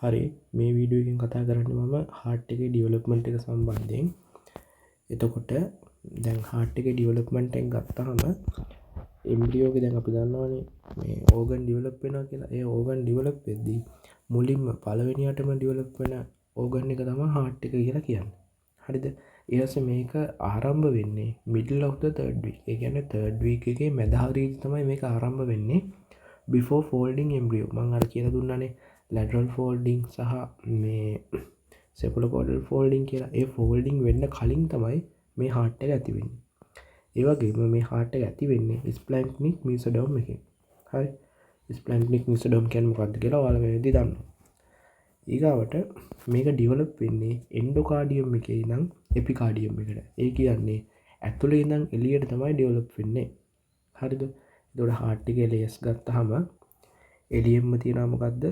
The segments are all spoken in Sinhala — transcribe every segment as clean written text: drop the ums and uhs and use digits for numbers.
හරි මේ වීඩියෝ එකෙන් කතා කරන්නේ මම heart එකේ development එක සම්බන්ධයෙන්. එතකොට දැන් heart එකේ development එක ගත්තාම embryo එක දැන් අපි දන්නවනේ මේ organ develop වෙනවා කියලා. ඒ organ develop වෙද්දී මුලින්ම පළවෙනියටම develop වෙන organ එක තමයි heart එක කියලා කියන්නේ. හරිද? ඊට පස්සේ මේක ආරම්භ වෙන්නේ middle of the third week. ඒ කියන්නේ third week එකේ මැද හරියදී තමයි මේක ආරම්භ වෙන්නේ. before folding embryo මම අර කියලා දුන්නානේ lateral folding සහ මේ cephalocaudal folding කියලා. ඒ folding වෙන්න කලින් තමයි මේ heart එක ඇති වෙන්නේ. ඒ වගේම මේ heart එක ඇති වෙන්නේ splanchnic mesoderm එකෙන්. හරි. splanchnic mesoderm කියන්නේ මොකක්ද කියලා ඔයාලා මේ විදිහට දන්නවා. ඊගාවට මේක develop වෙන්නේ endocardium එකේ ඉඳන් epicardium එකට. ඒ කියන්නේ ඇතුලේ ඉඳන් එළියට තමයි develop වෙන්නේ. හරිද? එතකොට heart එකේ layers ගත්තාම එළියෙන්ම තියෙනවා මොකද්ද?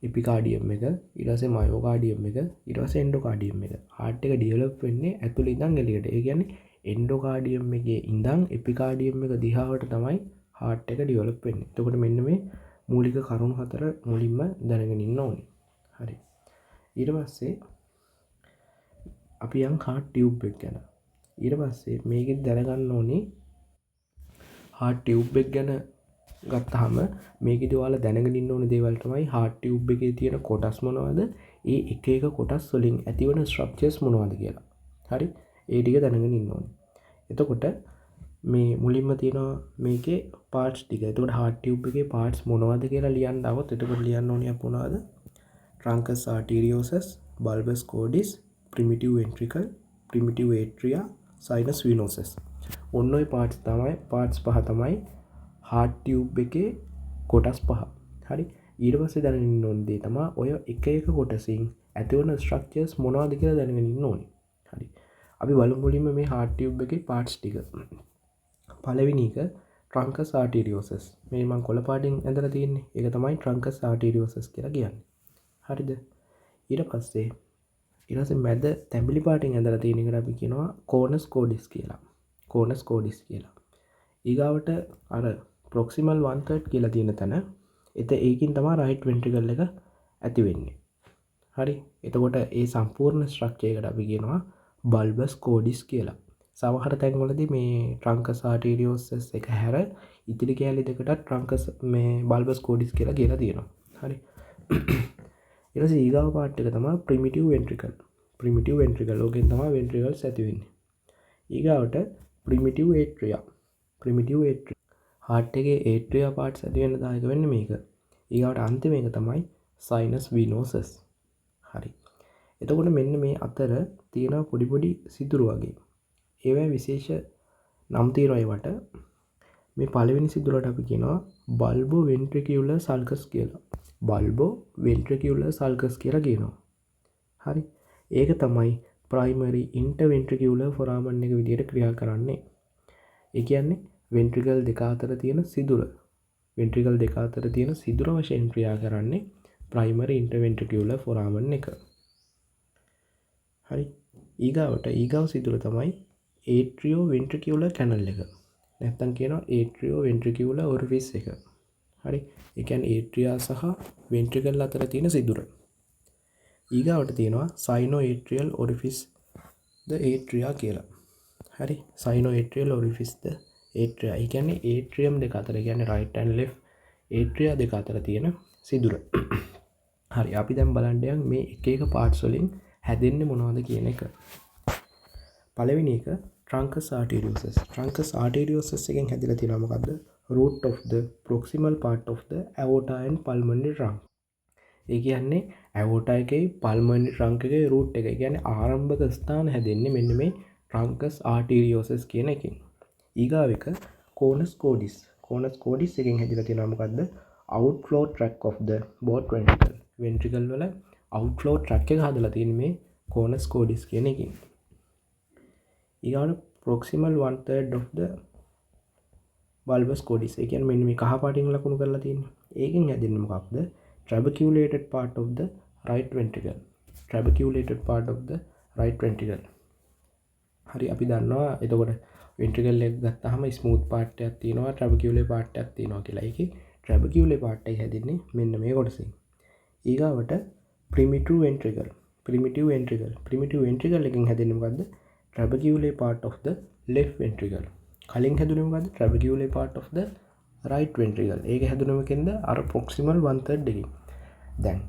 එපිකාඩියම් එක, ඊට පස්සේ මයෝකාඩියම් එක, ඊට පස්සේ එන්ඩෝකාඩියම් එක. heart එක develop වෙන්නේ ඇතුළේ ඉඳන් එළියට. ඒ කියන්නේ එන්ඩෝකාඩියම් එකේ ඉඳන් එපිකාඩියම් එක දිහාවට තමයි heart එක develop වෙන්නේ. එතකොට මෙන්න මේ මූලික කරුණු හතර මුලින්ම දැනගෙන ඉන්න ඕනේ. හරි. ඊට පස්සේ අපි යන් heart tube එක ගැන. ඊට පස්සේ මේකෙත් දැනගන්න ඕනේ heart tube එක ගැන ගත්තාම මේකෙදි ඔයාලා දැනගෙන ඉන්න ඕනේ දේවල් තමයි heart tube එකේ තියෙන කොටස් මොනවද? ඒ එක එක කොටස් වලින් ඇතිවන ස්ට්‍රක්චර්ස් මොනවද කියලා. හරි? ඒ ටික දැනගෙන ඉන්න ඕනේ. එතකොට මේ මුලින්ම තියෙනවා මේකේ parts ටික. එතකොට heart tube එකේ parts මොනවද කියලා ලියන්න આવොත් එතකොට ලියන්න ඕනේ අප මොනවද? truncus arteriosus, bulbus cordis, primitive ventricle, primitive atria, sinus venosus. ඔන්න ඔය parts පහ තමයි heart tube එකේ කොටස් පහ. හරි. ඊට පස්සේ දැනගෙන ඉන්න ඕනේ දේ තමයි ඔය එක එක කොටසින් ඇතිවන ස්ට්‍රක්චර්ස් මොනවද කියලා දැනගෙන ඉන්න ඕනේ. හරි. අපි බලමු මුලින්ම මේ heart tube එකේ parts ටික. පළවෙනි එක truncus arteriosus. මේ මම කොළ පාටින් ඇඳලා තියෙන්නේ. ඒක තමයි truncus arteriosus කියලා කියන්නේ. හරිද? ඊට පස්සේ මැද තැඹිලි පාටින් ඇඳලා තියෙන එකට අපි කියනවා conus cordis කියලා. conus cordis කියලා. ඊගාවට අර proximal 1/3 කියලා තියෙන තැන ඒකින් තමයි right ventricle එක ඇති වෙන්නේ. හරි. එතකොට ඒ සම්පූර්ණ ස්ට්‍රක්චර් එකට අපි කියනවා bulbus cordis කියලා. සමහර තැන්වලදී මේ truncus arteriosus එක හැර ඉතිරි කැලි දෙකටත් truncus මේ bulbus cordis කියලා තියෙනවා. හරි. ඊට පස්සේ ඊගාව part එක තමයි primitive ventricle. primitive ventricle ඕකෙන් තමයි ventricles ඇති වෙන්නේ. ඊගාවට primitive atria. primitive atria heart එකේ atria parts ඇති වෙන්න දායක වෙන්නේ මේක. ඊගාවට අන්තිම එක තමයි sinus venosus. හරි. එතකොට මෙන්න මේ අතර තියෙන පොඩි සිදුරු වගේ. ඒවැ විශේෂ නම් තියෙනවා ඒවට. මේ පළවෙනි සිදුරට අපි කියනවා bulbo ventricular sulcus කියලා. bulbo ventricular sulcus කියලා කියනවා. හරි. ඒක තමයි primary interventricular foramen එක විදිහට ක්‍රියා කරන්නේ. ඒ කියන්නේ ventricle දෙක අතර තියෙන සිදුර. ventricle දෙක අතර තියෙන සිදුර වශයෙන් ක්‍රියා කරන්නේ primary interventricular foramen එක. හරි. ඊගාව සිදුර තමයි atrioventricular canal එක. නැත්තම් කියනවා atrioventricular orifice එක. හරි. ඒ කියන්නේ atria සහ ventricle අතර තියෙන සිදුර. ඊගාවට තියෙනවා sinoatrial orifice the atria කියලා. හරි. sinoatrial orifice the atria. ඒ කියන්නේ atrium දෙක අතර කියන්නේ right and left atria දෙක අතර තියෙන සිදුර. හරි. අපි දැන් බලන්න යන් මේ එක එක parts වලින් හැදෙන්නේ මොනවද කියන එක. පළවෙනි එක truncus arteriosus. truncus arteriosus එකෙන් හැදිලා තියෙනවා මොකද්ද? root of the proximal part of the aorta and pulmonary trunk. ඒ කියන්නේ aorta එකේ pulmonary trunk එකේ root එක. ඒ කියන්නේ ආරම්භක ස්ථාන හැදෙන්නේ මෙන්න මේ truncus arteriosus කියන එකෙන්. ඊගාව එක conus cordis. conus cordis එකෙන් හැදිලා තියෙනවා මොකද්ද? outflow tract of the both ventricle. ventricle වල outflow tract එක හදලා තියෙන්නේ මේ conus cordis කියන එකෙන්. ඊගාවට proximal 1/3 of the bulbus cordis. ඒ කියන්නේ මෙන්න මේ කහ පාටින් ලකුණු කරලා තියෙන්නේ. ඒකෙන් හැදෙන්නේ මොකක්ද? trabeculated part of the right ventricle. trabeculated part of the right ventricle. හරි. අපි දන්නවා එතකොට ventricle එක ගත්තාම smooth part එකක් තියෙනවා trabecular part එකක් තියෙනවා කියලා. ඒකේ trabecular part එක හැදෙන්නේ මෙන්න මේ කොටසින්. ඊගාවට primitive ventricle. Primitive ventricle එකෙන් හැදෙන්නේ මොකද්ද? trabecular part of the left ventricle. කලින් හැදුනේ මොකද්ද? trabecular part of the right ventricle. ඒක හැදුනේ මොකෙන්ද? අර proximal 1/3 එකකින්. දැන්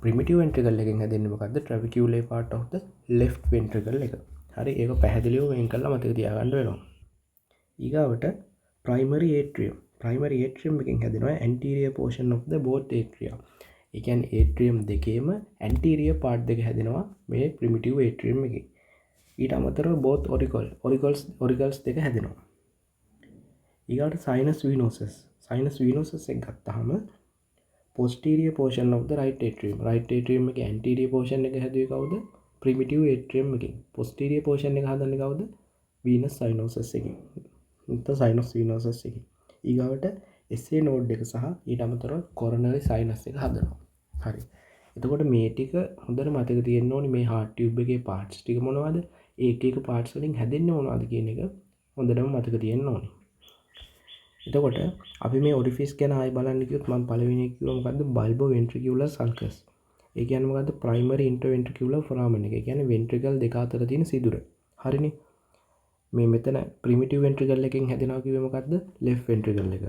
primitive ventricle එකෙන් හැදෙන්නේ මොකද්ද? trabecular part of the left ventricle එක. හරි, ඒක පැහැදිලිව වෙන් කරලා මතක තියාගන්න වෙනවා. ඊගාවට primary atrium. Primary atrium එකෙන් හැදෙනවා anterior portion of the both atria. ඒ කියන්නේ atrium දෙකේම anterior part දෙක හැදෙනවා මේ primitive atrium එකේ. ඊට අමතරව both auricles දෙක හැදෙනවා. ඊගාට sinus venosus එක ගත්තාම posterior portion of the right atrium එකේ anterior portion එක හැදුවේ කවුද? primitive atrium එකෙන්. posterior portion එක හදන්නේ කවුද? venous sinuses එකෙන්. sinus venosus එකෙන්. ඊගාවට SA node එක සහ ඊට අමතරව coronary sinus එක හදනවා. හරි. එතකොට මේ ටික හොඳට මතක තියෙන්න ඕනි. මේ heart tube එකේ parts ටික මොනවද? ඒක parts වලින් හැදෙන්නේ මොනවද කියන එක හොඳටම මතක තියෙන්න ඕනි. එතකොට අපි මේ orifice ගැන ආයෙ බලන්න කිව්වොත් මම පළවෙනි එක කිව්වා මොකද්ද? bulboventricular sulcus. ඒ කියන්නේ මොකද්ද? primary interventricular foramen එක. ඒ කියන්නේ ventricle දෙක අතර තියෙන සිදුර. හරිනේ. මේ මෙතන primitive ventricle එකෙන් හැදෙනවා කිව්වේ මොකද්ද? left ventricle එක.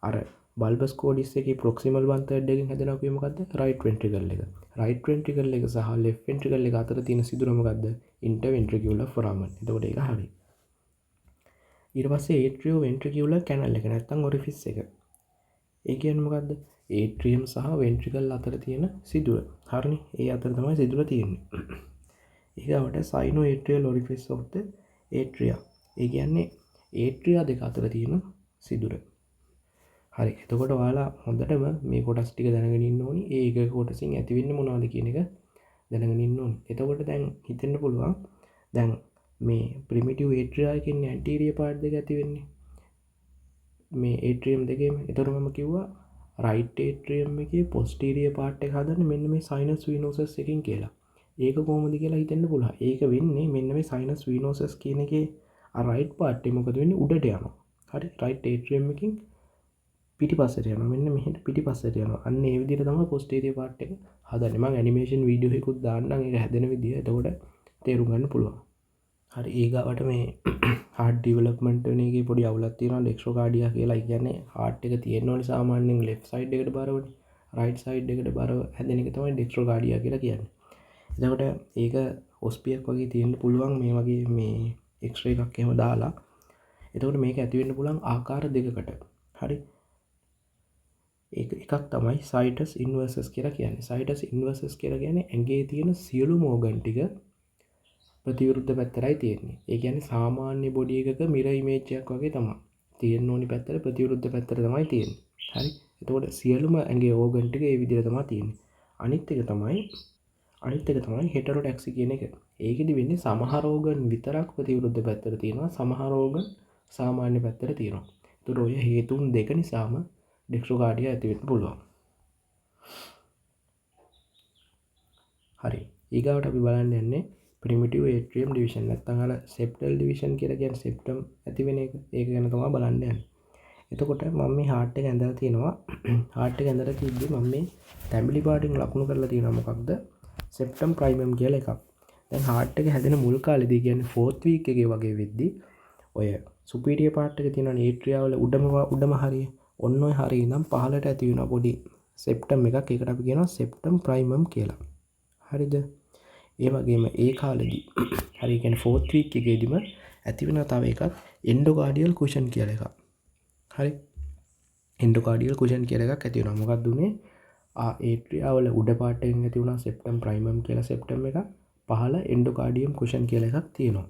අර bulbous cordis එකේ proximal 1/3 එකෙන් හැදෙනවා කිව්වේ මොකද්ද? right ventricle එක. right ventricle එක සහ left ventricle එක අතර තියෙන සිදුර මොකද්ද? interventricular foramen. එතකොට ඒක හරි. ඊට පස්සේ atrioventricular canal එක නැත්තම් orifice එක. ඒ කියන්නේ මොකද්ද? atrium සහ ventricle අතර තියෙන සිදුර. හරිනේ. ඒ අතර තමයි සිදුර තියෙන්නේ. ඊගාවට sinoatrial orifice of the atria. ඒ කියන්නේ atria දෙක අතර තියෙන සිදුර. හරි. එතකොට ඔයාලා හොඳටම මේ කොටස් ටික දැනගෙන ඉන්න ඕනි. ඒ එක කොටසින් ඇති වෙන්නේ මොනවද කියන එක දැනගෙන ඉන්න ඕනි. එතකොට දැන් හිතෙන්න පුළුවන් දැන් මේ primitive atria එකෙන් anterior part දෙක ඇති වෙන්නේ. මේ atrium දෙකේම. එතකොට මම කිව්වා right atrium එකේ posterior part එක හදන්නේ මෙන්න මේ sinus venosus එකෙන් කියලා. ඒක කොහොමද කියලා හිතෙන්න පුළුවන්. ඒක වෙන්නේ මෙන්න මේ sinus venosus කියන එකේ right part එක මොකද වෙන්නේ? උඩට යනවා. හරි. right atrium එකෙන් පිටිපස්සට යනවා. මෙන්න මෙහෙට පිටිපස්සට යනවා. අන්න ඒ විදිහට තමයි posterior part එක හදන්නේ. මම animation video එකකුත් දාන්නම් ඒක හැදෙන විදිය. එතකොට තේරුම් ගන්න පුළුවන්. හරි. ඊගාවට මේ heart development වෙන එකේ පොඩි අවුලක් තියෙනවා. dextrocardia කියලා. ඒ කියන්නේ heart එක තියෙන්න ඕනේ සාමාන්‍යයෙන් left side එකට බරවනේ. right side එකට බරව හැදෙන එක තමයි dextrocardia කියලා කියන්නේ. එතකොට ඒක ඔස්පියක් වගේ තියෙන්න පුළුවන් මේ වගේ මේ x-ray එකක් එහෙම දාලා. එතකොට මේක ඇති වෙන්න පුළුවන් ආකාර දෙකකට. හරි. එකක් තමයි situs inversus කියලා කියන්නේ. situs inversus කියලා කියන්නේ ඇඟේ තියෙන සියලුම organ ටික ප්‍රතිවිරුද්ධ පැත්තටයි තියෙන්නේ. ඒ කියන්නේ සාමාන්‍ය බොඩි එකක mirror image එකක් වගේ තමයි. තියෙන්න ඕනි පැත්තට ප්‍රතිවිරුද්ධ පැත්තට තමයි තියෙන්නේ. හරි. එතකොට සියලුම ඇඟේ organ ටික ඒ විදිහට තමයි තියෙන්නේ. අනිත් එක තමයි heterotaxy කියන එක. ඒකෙදි වෙන්නේ සමහර organ විතරක් ප්‍රතිවිරුද්ධ පැත්තට තියෙනවා. සමහර organ සාමාන්‍ය පැත්තට තියෙනවා. ඒතකොට ඔය හේතුන් දෙක නිසාම dextrocardia ඇති වෙන්න පුළුවන්. හරි. ඊගාවට අපි බලන්න යන්නේ primitive atrium division නැත්නම් අර septal division කියලා කියන්නේ septum ඇති වෙන එක. ඒක ගැන තමයි බලන්න යන්නේ. එතකොට මම මේ heart එක ඇඳලා තියෙනවා. heart එක ඇඳලා තියද්දි මම මේ තැඹිලි පාටින් ලකුණු කරලා තියෙනවා මොකක්ද? septum primum කියලා එකක්. දැන් heart එක හැදෙන මුල් කාලේදී කියන්නේ 4th week එකේ වගේ වෙද්දි ඔය superior part එක තියෙන atria වල උඩම හරිය ඔන්න ඔය හරිය ඉඳන් පහළට ඇති වෙන පොඩි septum එකක්. ඒකට අපි කියනවා septum primum කියලා. හරිද? ඒ වගේම ඒ කාලෙදී හරි කියන්නේ 4th week එකේදීම ඇති වෙන තව එකක් endocardial cushion කියලා එකක්. හරි. endocardial cushion කියලා එකක් ඇති වෙනවා. මොකක්ද උනේ? atria වල උඩ පාට එකෙන් ඇති වුණා septum primum කියලා septum එකක්. පහළ endocardium cushion කියලා එකක් තියෙනවා.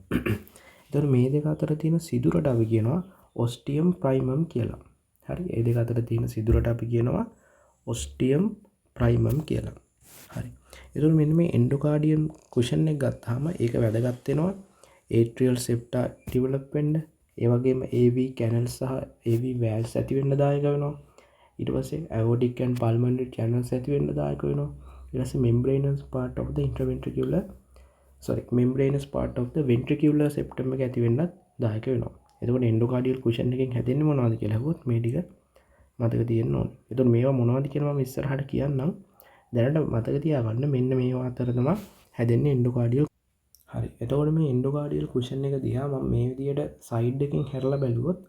එතකොට මේ දෙක අතර තියෙන සිදුරට අපි කියනවා ostium primum කියලා. හරි. ඒ දෙක අතර තියෙන සිදුරට අපි කියනවා ostium primum කියලා. හරි. එතකොට මෙන්න මේ endocardium cushion එක ගත්තාම ඒක වැදගත් වෙනවා atrial septa develop වෙන්න. ඒ වගේම AV canals සහ AV valves ඇති වෙන්න දායක වෙනවා. ඊට පස්සේ aortic and pulmonary channels ඇති වෙන්න දායක වෙනවා. ඊට පස්සේ membranous part of the ventricular septum එක ඇති වෙන්නත් දායක වෙනවා. එතකොට endocardial cushion එකෙන් හැදෙන්නේ මොනවද කියලා අහුවොත් මේ ටික මතක තියෙන්න ඕනේ. එතකොට මේවා මොනවද කියලා මම ඉස්සරහට කියන්නම්. දැනට මතක තියාගන්න මෙන්න මේවා අතර තමයි හැදෙන්නේ එන්ඩෝකාඩියල්. හරි. එතකොට මේ එන්ඩෝකාඩියල් කුෂන් එක දිහා මම මේ විදියට සයිඩ් එකකින් හැරලා බැලුවොත්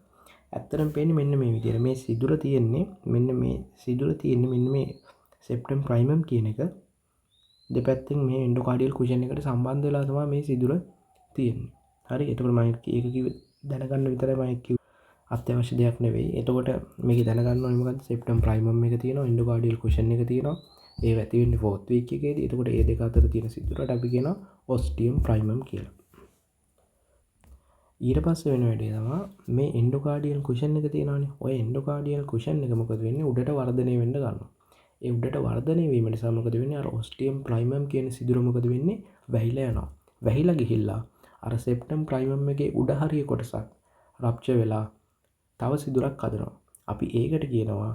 ඇත්තටම පේන්නේ මෙන්න මේ විදියට. මේ සිදුර තියෙන්නේ මෙන්න මේ සිදුර තියෙන්නේ මෙන්න මේ සෙප්ටම් ප්‍රයිමම් කියන එක දෙපැත්තෙන් මේ එන්ඩෝකාඩියල් කුෂන් එකට සම්බන්ධ වෙලා තමයි මේ සිදුර තියෙන්නේ. හරි. එතකොට මම ඒක කිව්වේ දැනගන්න විතරයි මම කිව්වේ. අත්‍යවශ්‍ය දෙයක් නෙවෙයි. එතකොට මේක දැනගන්න ඕනේ මොකද්ද? සෙප්ටම් ප්‍රයිමම් එක තියෙනවා, එන්ඩෝකාඩියල් කුෂන් එක තියෙනවා. ඒ ඇති වෙන්නේ 4th week එකේදී. එතකොට මේ දෙක අතර තියෙන සිදුරට අපි කියනවා ඔස්ටියම් ප්‍රයිමම් කියලා. ඊට පස්සේ වෙන වැඩේ තමයි මේ එන්ඩෝකාඩියල් කුෂන් එක තියෙනවානේ. ඔය එන්ඩෝකාඩියල් කුෂන් එක මොකද වෙන්නේ? උඩට වර්ධනය වෙන්න ගන්නවා. ඒ උඩට වර්ධනය වීම නිසා මොකද වෙන්නේ? අර ඔස්ටියම් ප්‍රයිමම් කියන සිදුර මොකද වෙන්නේ? වැහිලා යනවා. වැහිලා ගිහිල්ලා අර සෙප්ටම් ප්‍රයිමම් එකේ උඩ හරිය කොටසක් රප්චර් වෙලා තව සිදුරක් හදනවා. අපි ඒකට කියනවා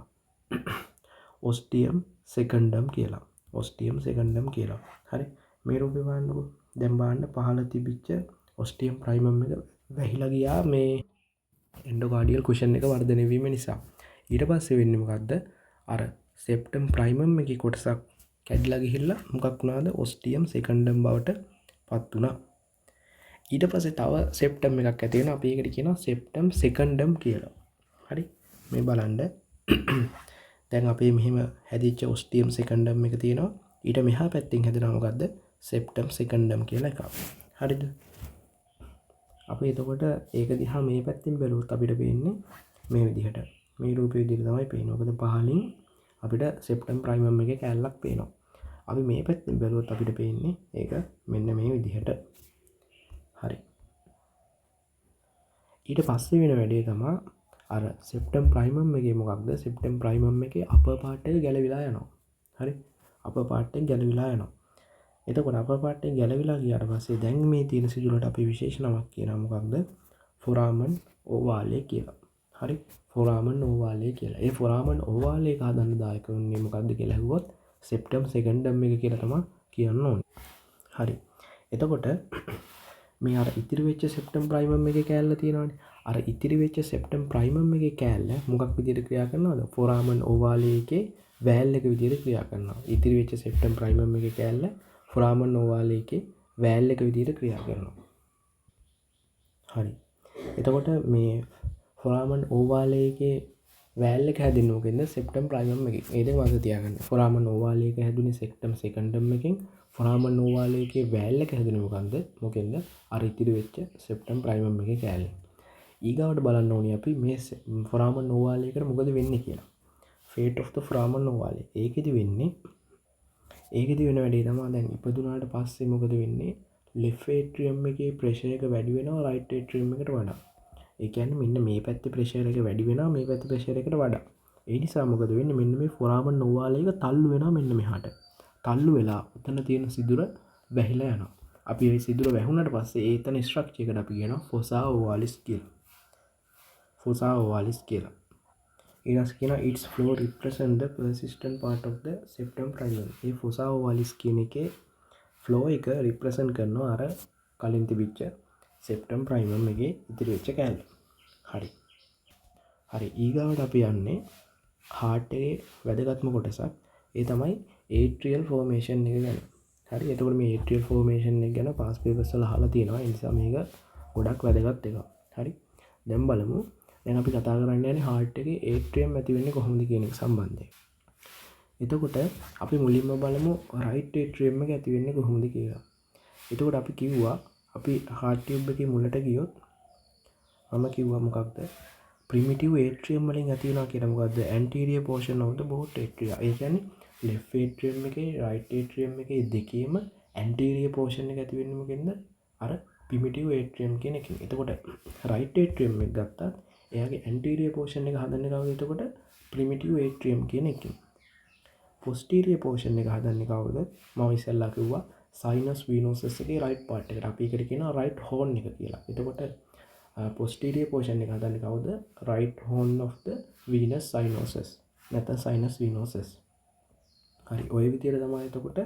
ඔස්ටියම් සෙකන්ඩම් කියලා. ඔස්ටියම් සෙකන්ඩම් කියලා. හරි. මේ රූපේ බලන්නකෝ. දැන් බලන්න පහළ තිබිච්ච ඔස්ටියම් ප්‍රයිමම් එක වැහිලා ගියා මේ එන්ඩෝකාඩියල් කුෂන් එක වර්ධනය වීම නිසා. ඊට පස්සේ වෙන්නේ මොකද්ද? අර සෙප්ටම් ප්‍රයිමම් එකේ කොටසක් කැඩිලා ගිහිල්ලා මොකක් වුණාද? ඔස්ටියම් සෙකන්ඩම් බවට පත් වුණා. ඊට පස්සේ තව සෙප්ටම් එකක් ඇති වෙනවා. අපි ඒකට කියනවා සෙප්ටම් සෙකන්ඩම් කියලා. හරි. මේ බලන්න. දැන් අපේ මෙහෙම හැදිච්ච ඔස්ටියම් සෙකන්ඩම් එක තියෙනවා. ඊට මෙහා පැත්තෙන් හැදෙනවා මොකද්ද? සෙප්ටම් සෙකන්ඩම් කියලා එකක්. හරිද? අපි එතකොට ඒක දිහා මේ පැත්තෙන් බැලුවොත් අපිට පේන්නේ මේ විදිහට. මේ රූපේ විදිහට තමයි පේන්නේ. මොකද පහලින් අපිට සෙප්ටම් ප්‍රයිමම් එකේ කැලලක් පේනවා. අපි මේ පැත්තෙන් බැලුවොත් අපිට පේන්නේ ඒක මෙන්න මේ විදිහට. හරි. ඊට පස්සේ වෙන වැඩේ තමයි අර සෙප්ටම් ප්‍රයිමම් එකේ මොකක්ද? සෙප්ටම් ප්‍රයිමම් එකේ අපර් පාර්ට් එක ගැලවිලා යනවා. හරි. අපර් පාර්ට් එක ගැලවිලා යනවා. එතකොට අපර් පාර්ට් එක ගැලවිලා ගියාට පස්සේ දැන් මේ තියෙන සිදුරට අපි විශේෂ නමක් කියනවා මොකක්ද? ෆොරාමන් ඕවාලේ කියලා. හරි. ෆොරාමන් ඕවාලේ කියලා. ඒ ෆොරාමන් ඕවාලේ එක හදන්න දායක වෙන්නේ මොකක්ද කියලා අහුවොත් සෙප්ටම් සෙකන්ඩම් එක කියලා තමයි කියන්න ඕනේ. හරි. එතකොට මේ අර ඉතිරි වෙච්ච සෙප්ටම් ප්‍රයිමම් එකේ කෑල්ල තියෙනවානේ. අර ඉතිරි වෙච්ච සෙප්ටම් ප්‍රයිමම් එකේ කෑල්ල මොකක් විදිහට ක්‍රියා කරනවද? ෆොරාමන් ඕවාලේ එකේ වැල් එක විදිහට ක්‍රියා කරනවා. ඉතිරි වෙච්ච සෙප්ටම් ප්‍රයිමම් එකේ කෑල්ල ෆොරාමන් ඕවාලේ එකේ වැල් එක විදිහට ක්‍රියා කරනවා. හරි. එතකොට මේ ෆොරාමන් ඕවාලේ එකේ වැල් එක හැදෙන්නේ මොකෙන්ද? සෙප්ටම් ප්‍රයිමම් එකෙන්. ඒ දෙක මතක තියාගන්න. ෆොරාමන් ඕවාලේ එක හැදුනේ සෙප්ටම් සෙකන්ඩම් එකෙන්. ෆොරාමන් ඕවාලේ එකේ වැල් එක හැදුනේ මොකන්ද? මොකෙන්ද? අර ඉතිරි වෙච්ච සෙප්ටම් ප්‍රයිමම් එකේ කෑල්ලෙන්. ඊගාවට බලන්න ඕනේ අපි මේ ෆොරාමන් ඕවාලේ එකට මොකද වෙන්නේ කියලා. fate of the foramen ඕවාලේ. ඒකෙදි වෙන්නේ වෙන වැඩේ තමයි දැන් ඉපදුනාට පස්සේ මොකද වෙන්නේ? left atrium එකේ pressure එක වැඩි වෙනවා right atrium එකට වඩා. ඒ කියන්නේ මෙන්න මේ පැත්තේ pressure එක වැඩි වෙනවා මේ පැත්තේ pressure එකට වඩා. ඒ නිසා මොකද වෙන්නේ? මෙන්න මේ foramen ඕවාලේ එක තල්ලු වෙනවා මෙන්න මෙහාට. තල්ලු වෙලා උතන තියෙන සිදුර වැහිලා යනවා. අපි මේ සිදුර වැහුණාට පස්සේ ඒතන ස්ට්‍රක්චර් එකට අපි කියනවා fossa ovalis කියලා. fossa ovalis කියලා. ඊළඟට කියනවා its flow represent the persistent part of the septum primum. මේ fossa ovalis කියන එකේ flow එක represent කරනවා අර කලින් තිබිච්ච septum primum එකේ ඉතිරි වෙච්ච කැලේ. හරි. හරි. ඊගාවට අපි යන්නේ heart එකේ වැදගත්ම කොටසක්. ඒ තමයි atrial formation එක ගැන. හරි. එතකොට මේ atrial formation එක ගැන past papers වල අහලා තියෙනවා. ඒ නිසා මේක ගොඩක් වැදගත් එකක්. හරි. දැන් බලමු. දැන් අපි කතා කරන්න යන්නේ heart එකේ atrium ඇති වෙන්නේ කොහොමද කියන එක සම්බන්ධයෙන්. එතකොට අපි මුලින්ම බලමු right atrium එක ඇති වෙන්නේ කොහොමද කියලා. එතකොට අපි කිව්වා අපි heart tube එකේ මුලට ගියොත් මම කිව්වා මොකක්ද? primitive atrium වලින් ඇති වෙනවා කියලා. මොකද්ද? anterior portion of the both atria. ඒ කියන්නේ left atrium එකේ right atrium එකේ දෙකේම anterior portion එක ඇති වෙන්නේ මොකෙන්ද? අර primitive atrium කියන එකෙන්. එතකොට right atrium එක ගත්තත් එයාගේ anterior portion එක හදන්නේ කවුද? එතකොට primitive atrium කියන එකෙන්. posterior portion එක හදන්නේ කවුද? මම ඉස්සෙල්ලා කිව්වා sinus venosus එකේ right part එකට. අපි ඒකට කියනවා right horn එක කියලා. එතකොට posterior portion එක හදන්නේ කවුද? right horn of the venous synosus. නැත්නම් sinus venosus. හරි. ඔය විදිහට තමයි එතකොට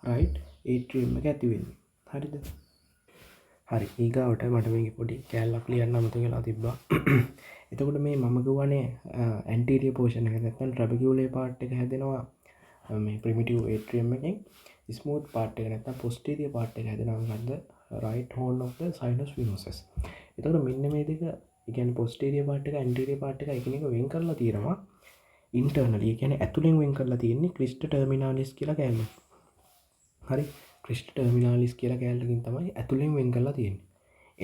right atrium එක ඇති වෙන්නේ. හරිද? හරි. ඊගාවට මට මේක පොඩි කැලලක් ලියන්න අමතක වෙලා තිබ්බා. එතකොට මේ මම කියවනේ anterior portion එක නැත්නම් trabecular part එක හැදෙනවා මේ ප්‍රිමිටිව් ඒට්‍රියම් එකෙන් ස්මූත් පාර්ට් එක නැත්නම් පොස්ටීරියර් පාර්ට් එක හැදෙනවා මොකද්ද right horn of the sinus venosus. එතකොට මෙන්න මේ දෙක ඒ කියන්නේ posterior part එක anterior part එක එකිනෙක වෙන් කරලා තියෙනවා internally. ඒ කියන්නේ ඇතුලෙන් වෙන් කරලා තියෙන්නේ crista terminalis කියලා කෑල්ලක්. හරි crista terminalis කියලා කෑල්ලකින් තමයි ඇතුලෙන් වෙන් කරලා තියෙන්නේ.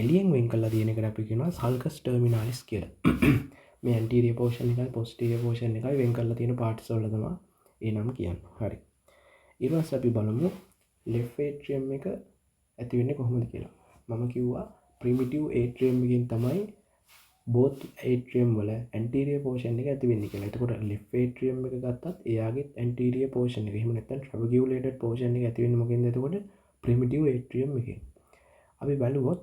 එළියෙන් වෙන් කරලා තියෙන එකට අපි කියනවා sulcus terminalis කියලා. මේ anterior portion එකයි posterior portion එකයි වෙන් කරලා තියෙන parts වල තමයි ඒ නම කියන්නේ. හරි. ඊට පස්සේ අපි බලමු left atrium එක ඇති වෙන්නේ කොහොමද කියලා. මම කිව්වා primitive atrium එකකින් තමයි both atrium වල anterior portion එක ඇති වෙන්නේ කියලා. එතකොට left atrium එක ගත්තත් එයාගේ anterior portion එක. එහෙම නැත්නම් trabecular portion එක ඇති වෙන්නේ මොකෙන්ද? එතකොට primitive atrium එකෙන්. අපි බලුවොත්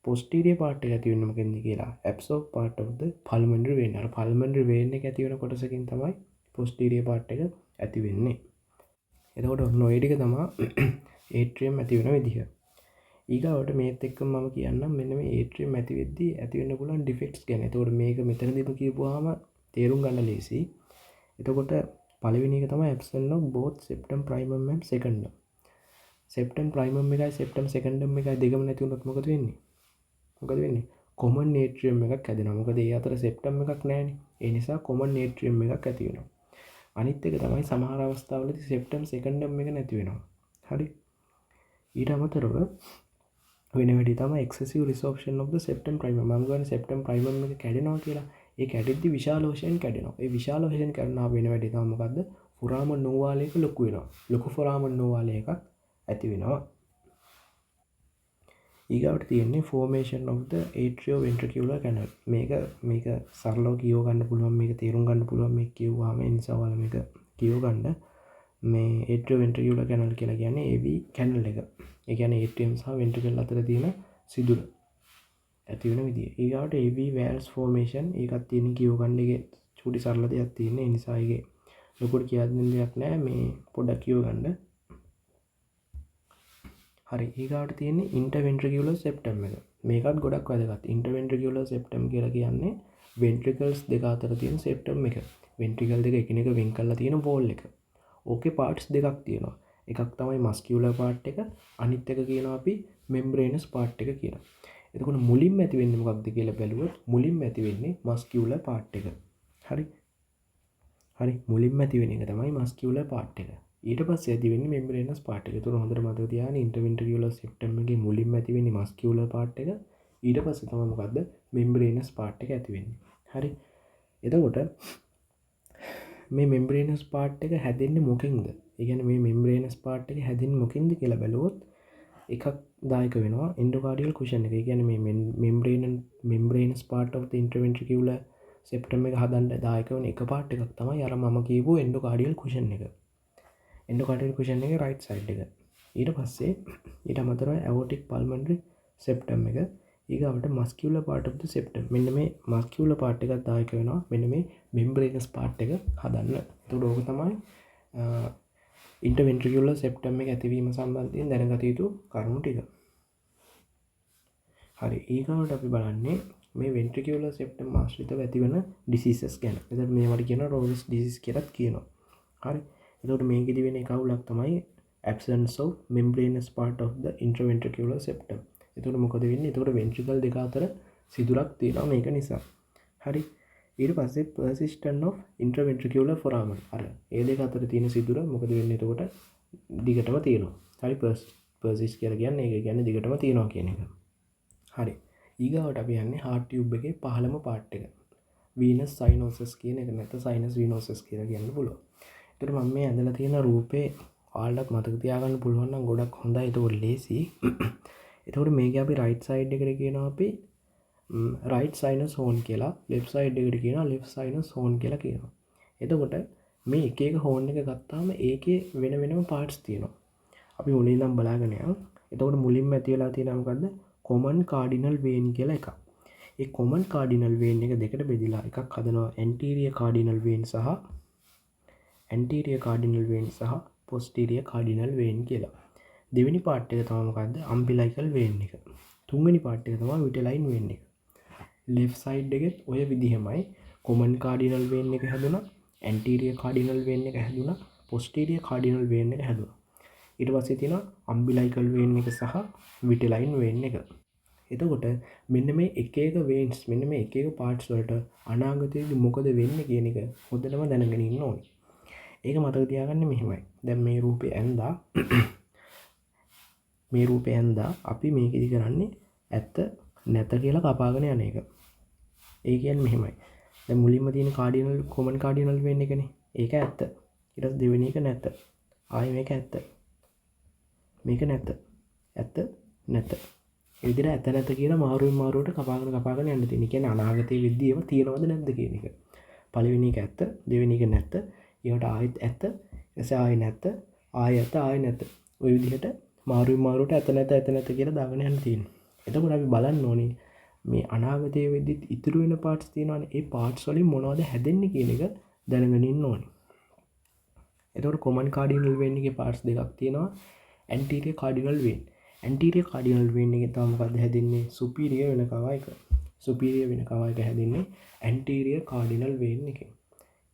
posterior part එක ඇති වෙන්නේ මොකෙන්ද කියලා. absorb part of the pulmonary vein. අර pulmonary vein එක ඇති වෙන කොටසකින් තමයි posterior part එක ඇති වෙන්නේ. එතකොට ඔන්න ඔය ටික තමයි atrium ඇති වෙන විදිහ. ඊගාවට මේත් එක්කම මම කියන්නම් මෙන්න මේ atrium ඇති වෙද්දී ඇති වෙන්න පුළුවන් defects ගැන. එතකොට මේක මෙතනදීම කියපුවාම තේරුම් ගන්න ලේසි. එතකොට පළවෙනි එක තමයි absence of both septum primum and secundum. septum primum එකයි septum secundum එකයි දෙකම නැති වුණොත් මොකද වෙන්නේ? මොකද වෙන්නේ? common atrium එකක් හැදෙනවා. මොකද ඒ අතර septum එකක් නැහැනේ. ඒ නිසා common atrium එකක් ඇති වෙනවා. අනිත් එක තමයි සමහර අවස්ථාවලදී septum secundum එක නැති වෙනවා. හරි. ඊට අමතරව වෙන වැඩි තමයි excessive resorption of the septum primum. මම කියන්නේ septum primum එක කැඩෙනවා කියලා. ඒ කැඩෙද්දි විශාල වශයෙන් කැඩෙනවා. ඒ විශාල වශයෙන් කැඩෙනවා වෙන වැඩි තමයි මොකද්ද? foramen ovale එක ලොකු වෙනවා. ලොකු foramen ovale එකක් ඇති වෙනවා. ඊගාවට තියෙන්නේ formation of the atrioventricular canal. මේක සරලව කියව ගන්න පුළුවන්, මේක තේරුම් ගන්න පුළුවන් මේක කියුවාම. ඒ නිසා ඔයාලා මේක කියව ගන්න. මේ atrioventricular canal කියලා කියන්නේ AV canal එක. ඒ කියන්නේ atrium සහ ventricle අතර තියෙන සිදුර ඇති වෙන විදිය. ඊගාවට AV valves formation ඒකත් තියෙන කියව ගන්න. එකේ චූටි සරල දෙයක් තියෙන. ඒ නිසා ඒකේ ලොකුට කියන්න දෙයක් නැහැ. මේ පොඩ්ඩක් කියව ගන්න. හරි. ඊගාවට තියෙන්නේ interventricular septum එක. මේකත් ගොඩක් වැදගත්. interventricular septum කියලා කියන්නේ ventricles දෙක අතර තියෙන septum එක. ventricle දෙක එකිනෙක වෙන් කරලා තියෙන wall එක. ඕකේ parts දෙකක් තියෙනවා. එකක් තමයි muscular part එක, අනිත් එක කියනවා අපි membranous part එක කියලා. එතකොට මුලින්ම ඇති වෙන්නේ මොකක්ද කියලා බැලුවොත් මුලින්ම ඇති වෙන්නේ muscular part එක. හරි. හරි. මුලින්ම ඇති වෙන එක තමයි muscular part එක. ඊට පස්සේ ඇති වෙන්නේ membranous part එක. ඒතකොට හොඳට මතක තියාගන්න interventricular septum එකේ මුලින්ම ඇති වෙන්නේ muscular part එක. ඊට පස්සේ තමයි මොකද්ද membranous part එක ඇති වෙන්නේ. හරි. එතකොට මේ membranous part එක හැදෙන්නේ මොකෙන්ද? ඒ කියන්නේ මේ membranous part එක හැදෙන්නේ මොකෙන්ද කියලා බැලුවොත් එකක් දායක වෙනවා endocardial cushion එක. ඒ කියන්නේ මේ membranous part of the interventricular septum එක හදන්න දායක වෙන එක part එකක් තමයි අර මම කියපු endocardial cushion එක. endocardial cushion එකේ right side එක. ඊට පස්සේ ඊට අමතරව aortic pulmonary septum එක. ඊගාවට muscular part of the septum. මෙන්න මේ muscular part එකක් දායක වෙනවා මෙන්න මේ membranous part එක හදන්න. එතකොට ඕක තමයි interventricular septum එක ඇතිවීම සම්බන්ධයෙන් දැනගත යුතු කරුණු ටික. හරි. ඊගාවට අපි බලන්නේ මේ ventricular septum ආශ්‍රිතව ඇතිවන diseases ගැන. එතකොට මේවට කියනවා Rowles disease කියලාත් කියනවා. හරි. එතකොට මේකෙදි වෙන එක අවුලක් තමයි absence of membranous part of the interventricular septum. එතකොට මොකද වෙන්නේ? එතකොට ventricle දෙක අතර සිදුරක් තියෙනවා මේක නිසා. හරි. ඊට පස්සේ persistence of interventricular foramen. අර ඒ දෙක අතර තියෙන සිදුර මොකද වෙන්නේ? එතකොට දිගටම තියෙනවා. හරි. persist කියලා කියන්නේ ඒක කියන්නේ දිගටම තියෙනවා කියන එක. හරි. ඊගාවට අපි යන්නේ heart tube එකේ පහළම part එක. venous cyanosis කියන එක නැත්නම් sinus venosus කියලා කියන්න පුළුවන්. එතකොට මම මේ ඇඳලා තියෙන රූපේ ඔයාලට මතක තියාගන්න පුළුවන් නම් ගොඩක් හොඳයි. ඒක ලේසි. එතකොට මේක අපි right side එකට කියනවා අපි right sinus horn කියලා, left side එකට කියනවා left sinus horn කියලා කියනවා. එතකොට මේ එක එක horn එක ගත්තාම ඒකේ වෙන වෙනම parts තියෙනවා. අපි මුලින් ඉඳන් බලාගෙන යමු. එතකොට මුලින්ම ඇති වෙලා තියෙනවා මොකද්ද? common cardinal vein කියලා එකක්. ඒ common cardinal vein එක දෙකට බෙදිලා එකක් හදනවා anterior cardinal vein සහ posterior cardinal vein කියලා. දෙවෙනි part එක තමයි මොකද්ද? umbilical vein එක. තුන්වෙනි part එක තමයි vitelline vein එක. left side එකෙත් ඔය විදිහමයි common cardinal vein එක හැදුණා, anterior cardinal vein එක හැදුණා, posterior cardinal vein එක හැදුවා. ඊට පස්සේ තියෙනවා umbilical vein එක සහ vitelline vein එක. එතකොට මෙන්න මේ එක එක veins මෙන්න මේ එක එක parts වලට අනාගතයේදී මොකද වෙන්නේ කියන එක හොඳටම දැනගෙන ඉන්න ඕනේ. ඒක මතක තියාගන්න මෙහෙමයි. දැන් මේ රූපේ ඇඳා අපි මේකෙදි කරන්නේ ඇත්ත නැත කියලා කපාගෙන යන එක. ඒ කියන්නේ මෙහෙමයි. දැන් මුලින්ම තියෙන කාඩිනල් කොමන් කාඩිනල් වෙන් එකනේ. ඒක ඇත්ත. ඊට පස්සේ දෙවෙනි එක නැත. ආයෙ මේක ඇත්ත. මේක නැත. ඇත්ත නැත. ඒ විදිහට ඇත්ත නැත කියලා මාරුවෙන් මාරුවට කපාගෙන යන්න තියෙන. කියන්නේ අනාගතයේ වෙද්දී ඒවා තියෙනවද නැද්ද කියන එක. පළවෙනි එක ඇත්ත, දෙවෙනි එක නැත්ත, ඊට ආයෙත් ඇත්ත, එසේ ආයෙ නැත්ත, ආයෙ ඇත්ත, ආයෙ නැත්ත. ওই විදිහට මාරුවෙන් මාරුවට ඇත්ත නැත කියලා දාගෙන යන්න තියෙනවා. එතකොට අපි බලන්න ඕනේ මේ අනාගතයේ වෙද්දිත් ඉතුරු වෙන පාර්ට්ස් තියෙනවානේ. ඒ පාර්ට්ස් වලින් මොනවද හැදෙන්නේ කියන එක දැනගෙන ඉන්න ඕනේ. එතකොට කොමන් කාඩිනල් වෙන් එකේ පාර්ට්ස් දෙකක් තියෙනවා. ඇන්ටීරියර් කාඩිනල් වෙන්. ඇන්ටීරියර් කාඩිනල් වෙන් එකේ තමයි මොකද්ද හැදෙන්නේ? සුපීරියර් වෙන කවායක. සුපීරියර් වෙන කවායක හැදෙන්නේ ඇන්ටීරියර් කාඩිනල් වෙන් එකෙන්.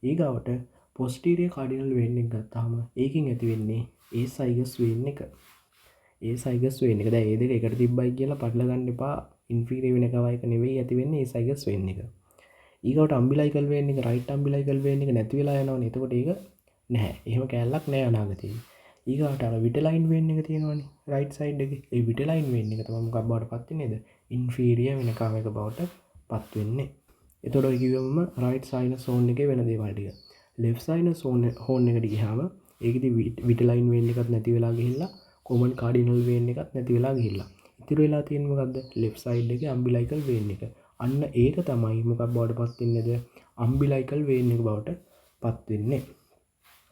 ඊගාවට පොස්ටීරියර් කාඩිනල් වෙන් එක ගත්තාම ඒකෙන් ඇති වෙන්නේ ඒ සයිගස් වෙන් එක. ඒ සයිගස් වෙන් එක. දැන් ඒ දෙක එකට තිබ්බයි කියලා පටල ගන්න එපා. ඉන්ෆීරියර් වෙන කවායක නෙවෙයි ඇති වෙන්නේ ඒ සයිගස් වෙන් එක. ඊගාවට අම්බිලයිකල් වෙන් එක රයිට් අම්බිලයිකල් වෙන් එක නැති වෙලා යනවනේ. එතකොට ඒක නැහැ. එහෙම කැලලක් නැහැ අනාගතේ. ඊගාට අර විටලයින් වෙන් එක තියෙනවනේ රයිට් සයිඩ් එකේ. ඒ විටලයින් වෙන් එක තමයි මොකක් බවට පත් වෙන්නේ නේද? ඉන්ෆීරියර් වෙන කවායක බවට පත් වෙන්නේ. එතකොට ඔය කිව්වම රයිට් සයිනස් හෝන් එකේ වෙන දේවල් ටික. ලෙෆ්ට් සයිනස් හෝන් එකට ගියාම ඒකෙදි විටලයින් වෙන් එකක් නැති වෙලා ගිහිල්ලා කොමන් කාඩිනල් වෙන් එකක් නැති වෙලා ගිහිල්ලා. ඉතිරි වෙලා තියෙන්නේ මොකද්ද? ලෙෆ්ට් සයිඩ් එකේ අම්බිලයිකල් වෙන් එක. අන්න ඒක තමයි මොකක් බවට පත් වෙන්නේද? අම්බිලයිකල් වෙන් එක බවට පත් වෙන්නේ.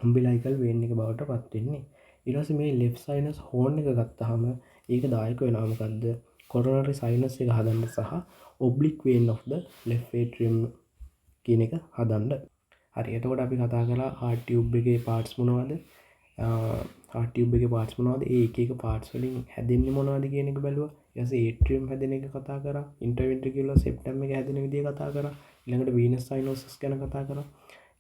අම්බිලයිකල් වෙන් එක බවට පත් වෙන්නේ. ඊට පස්සේ මේ ලෙෆ්ට් සයිනස් හෝන් එක ගත්තාම ඒක දායක වෙනවා මොකද්ද? කොරොනරි සයිනස් එක හදන්න සහ ඔබ්ලික් වෙන් of the left atrium කියන එක හදන්න. හරි. එතකොට අපි කතා කරලා heart tube එකේ parts මොනවද? heart tube එකේ parts මොනවද? ඒ එක එක parts වලින් හැදෙන්නේ මොනවද කියන එක බැලුවා. ඊට පස්සේ atrium හැදෙන එක කතා කරා. interventricular septum එක හැදෙන විදිය කතා කරා. ඊළඟට venous cyanosis ගැන කතා කරා.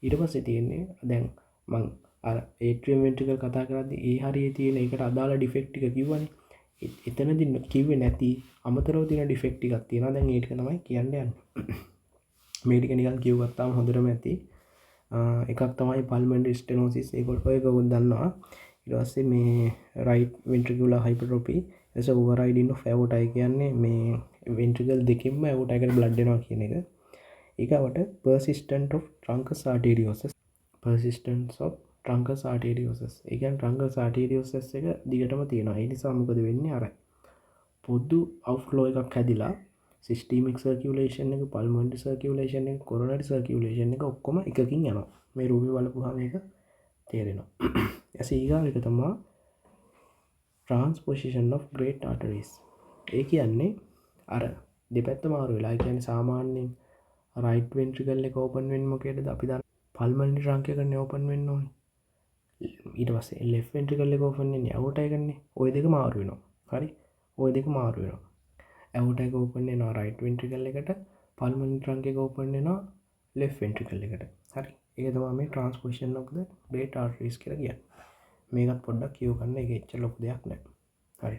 ඊට පස්සේ තියෙන්නේ දැන් මම අර atrium ventricle කතා කරද්දී ඒ හරියේ තියෙන ඒකට අදාළ ඩිෆෙක්ට් ටික කිව්වනේ. එතනදී කිව්වේ නැති අමතරව තියෙන ඩිෆෙක්ට් ටිකක් තියෙනවා. දැන් ඒ ටික තමයි කියන්න යන්නේ. මේ ටික නිකන් කියවගත්තාම හොඳටම ඇති. එකක් තමයි pulmonary stenosis. ඒක ඔය කවුද දන්නවා. ඊට පස්සේ මේ right ventricular hypertrophy as a overriding of aorta කියන්නේ මේ ventricle දෙකෙන්ම aorta එකට blood එනවා කියන එක. ඊගවට persistent of truncus arteriosus. persistence of truncus arteriosus. ඒ කියන්නේ truncus arteriosus එක දිගටම තියෙනවා. ඒ නිසා මොකද වෙන්නේ? අර පොදු outflow එකක් හැදිලා systemic circulation එක, pulmonary circulation එක, coronary circulation එක ඔක්කොම එකකින් යනවා. මේ රූපේ බලපුවාම මේක තේරෙනවා. ඊගාව එක තමයි transposition of great arteries. ඒ කියන්නේ අර දෙපැත්ත මාරු වෙලා. ඒ කියන්නේ සාමාන්‍යයෙන් right ventricle එක open වෙන්නේ මොකේද? අපි දන්න pulmonary trunk එකනේ open වෙන්න ඕනේ. ඊට පස්සේ left ventricle එක open වෙන්නේ aorta එකනේ. ওই දෙක මාරු වෙනවා. හරි. ওই දෙක මාරු වෙනවා. aorta එක open වෙනවා right ventricle එකට, pulmonary trunk එක open වෙනවා left ventricle එකට. හරි. ඒක තමයි මේ transposition of the great arteries කියලා කියන්නේ. මේකත් පොඩ්ඩක් කියව ගන්න. ඒක එච්චර ලොකු දෙයක් නෑ. හරි.